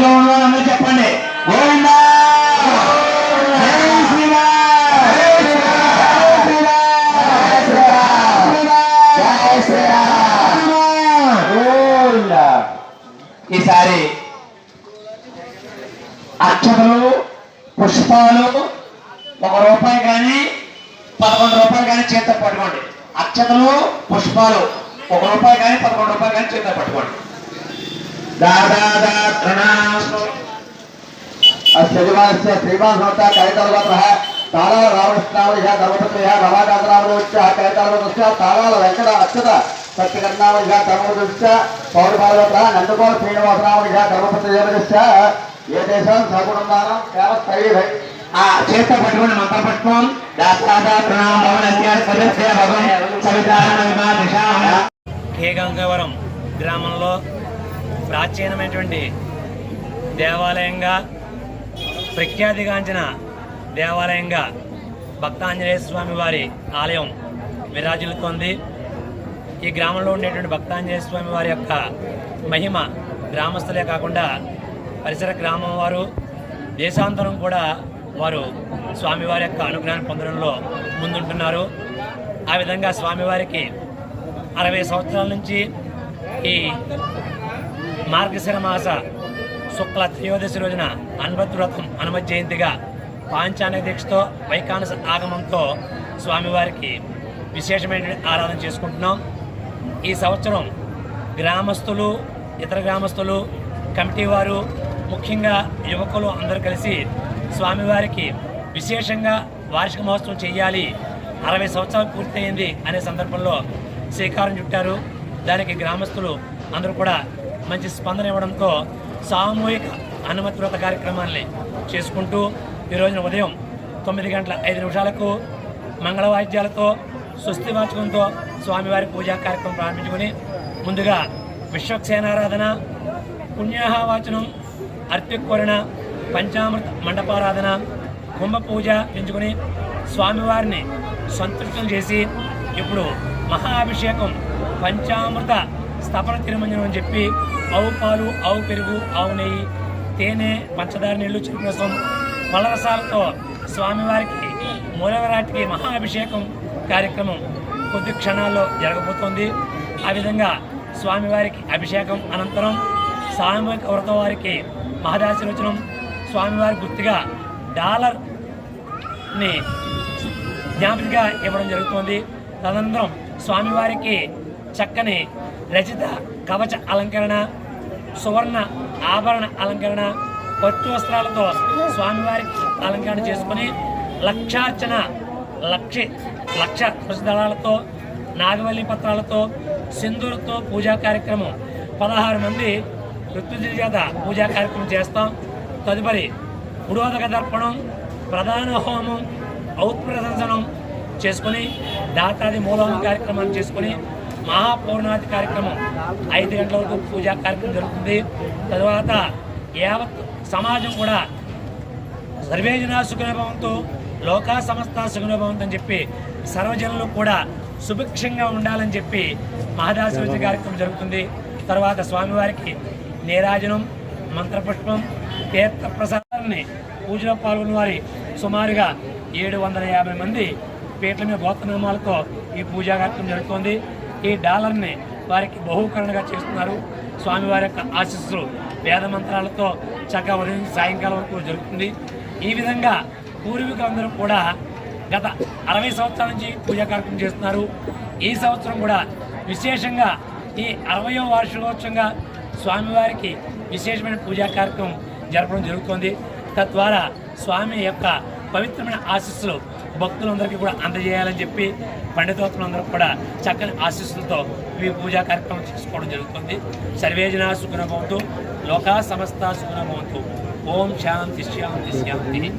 ఇంట్లో ఉన్న అందరూ చెప్పండి గోవిందా ఈసారి అక్షతలు పుష్పాలు ₹1 కానీ ₹11 కానీ చేత పట్టుకోండి. అక్షతలు పుష్పాలు ₹1 కానీ ₹11 కానీ చేత పట్టుకోండి. శ్రీమాన్ కైతలగోత్ర తాళాల రామకృష్ణావళి ధర్మపత్రి రమాకాంతరామోచ్చ కైతలగోత్ర తాళాల వెంకట అక్షత సత్యకర్ణావళి ధర్మదృష్ట పౌరపాలగోత్ర నందగోళ శ్రీనివాసరామళి ధర్మపత్రి దేవదృష్ట ఏ దేశం సగుణందానం స్థైర్య చేత పట్టుకోండి. మంత్ర పుష్పం కే గంగవరం గ్రామంలో ప్రాచీనమైనటువంటి దేవాలయంగా ప్రఖ్యాతిగాంచిన దేవాలయంగా భక్తాంజనేయ స్వామి వారి ఆలయం విరాజిల్లుతోంది. ఈ గ్రామంలో ఉండేటువంటి భక్తాంజనేయ స్వామి వారి యొక్క మహిమ గ్రామస్తులే కాకుండా పరిసర గ్రామం వారు దేశాంతరం కూడా వారు స్వామివారి యొక్క అనుగ్రహాన్ని పొందడంలో ముందుంటున్నారు. ఆ విధంగా స్వామివారికి 60 సంవత్సరాల నుంచి ఈ మార్గశిర మాస శుక్ల త్రయోదశి రోజున అన్వద్వ్రతం హనుమత్ జయంతిగా పాంచాంగ దీక్షతో వైకానస ఆగమంతో స్వామివారికి విశేషమైన ఆరాధన చేసుకుంటున్నాం. ఈ సంవత్సరం గ్రామస్తులు ఇతర గ్రామస్తులు కమిటీ వారు ముఖ్యంగా యువకులు అందరూ కలిసి స్వామివారికి విశేషంగా వార్షిక మహోత్సవం చేయాలి, 60 సంవత్సరాలు పూర్తయింది అనే సందర్భంలో శ్రీకారం చుట్టారు. దానికి గ్రామస్తులు అందరూ కూడా మంచి స్పందన ఇవ్వడంతో సామూహిక హనుమత్ వ్రత కార్యక్రమాన్ని చేసుకుంటూ ఈ రోజున ఉదయం 9:05 మంగళవాద్యాలతో స్వస్తి వాచకంతో స్వామివారి పూజా కార్యక్రమం ప్రారంభించుకొని ముందుగా విశ్వక్సేనారాధన, పుణ్యాహవాచనం, అర్పికొరణ, పంచామృత మండపారాధన, కుంభ పూజ ఎంచుకొని స్వామివారిని సంతృప్తం చేసి ఇప్పుడు మహాభిషేకం పంచామృత స్థపన తిరుమంజనం అని చెప్పి ఆవు పాలు, ఆవు పెరుగు, ఆవు నెయ్యి, తేనె, పంచదార నీళ్లు, చెరుకు రసం, పళ్ళరసాలతో స్వామివారికి మూలవరాటికి మహాభిషేకం కార్యక్రమం కొద్ది క్షణాల్లో జరగబోతోంది. ఆ విధంగా స్వామివారికి అభిషేకం అనంతరం సామూహిక వ్రతం వారికి మహదాశీర్వచనం, స్వామివారి గుర్తుగా $1ని జ్ఞాపికగా ఇవ్వడం జరుగుతుంది. తదనంతరం స్వామివారికి చక్కని రచిత కవచ అలంకరణ, సువర్ణ ఆభరణ అలంకరణ, పట్టు వస్త్రాలతో స్వామివారికి అలంకరణ చేసుకుని లక్షార్చన, లక్ష పుష్పదళాలతో, నాగవల్లి పత్రాలతో, సింధూరుతో పూజా కార్యక్రమం 16 మంది ఋతుజుల చేత పూజా కార్యక్రమం చేస్తాం. తదుపరి పురోదక దర్పణం, ప్రధాన హోమం, ఔత్ప్రదర్శనం చేసుకుని దాతాది మూలహోమం కార్యక్రమాన్ని చేసుకుని మహాపూర్ణాది కార్యక్రమం 5 గంటల వరకు పూజా కార్యక్రమం జరుగుతుంది. తరువాత యావత్ సమాజం కూడా సర్వేజన సుఖనభవంతో లోకా సమస్త సుఖనభవంతో అని చెప్పి సర్వజనులు కూడా సుభిక్షంగా ఉండాలని చెప్పి మహదాశీర్వచన కార్యక్రమం జరుగుతుంది. తర్వాత స్వామివారికి నీరాజనం, మంత్రపుష్పం, తీర్థ ప్రసాదాన్ని పూజలో పాల్గొన్న వారి సుమారుగా 750 మంది పీటల మీద గోత్రనామాలతో ఈ పూజా కార్యక్రమం జరుగుతుంది. ఈ $1ని వారికి బహుకరణగా చేస్తున్నారు. స్వామివారి యొక్క ఆశీస్సులు వేద మంత్రాలతో చక్కగా ఉదయం సాయంకాలం వరకు జరుగుతుంది. ఈ విధంగా పూర్వీకులందరూ కూడా గత 60 సంవత్సరాల నుంచి పూజా కార్యక్రమం చేస్తున్నారు. ఈ సంవత్సరం కూడా విశేషంగా ఈ 60వ వార్షికోత్సవంగా స్వామివారికి విశేషమైన పూజా కార్యక్రమం జరపడం జరుగుతుంది. తద్వారా స్వామి యొక్క పవిత్రమైన ఆశీస్సులు భక్తులందరికీ కూడా అందజేయాలని చెప్పి పండితోత్తులందరూ కూడా చక్కని ఆశీస్సులతో ఈ పూజా కార్యక్రమం చేసుకోవడం జరుగుతుంది. సర్వేజన సుఖినో భవంతు, లోకా సమస్త సుఖినో భవంతు. ఓం శాంతి శాంతి శాంతి.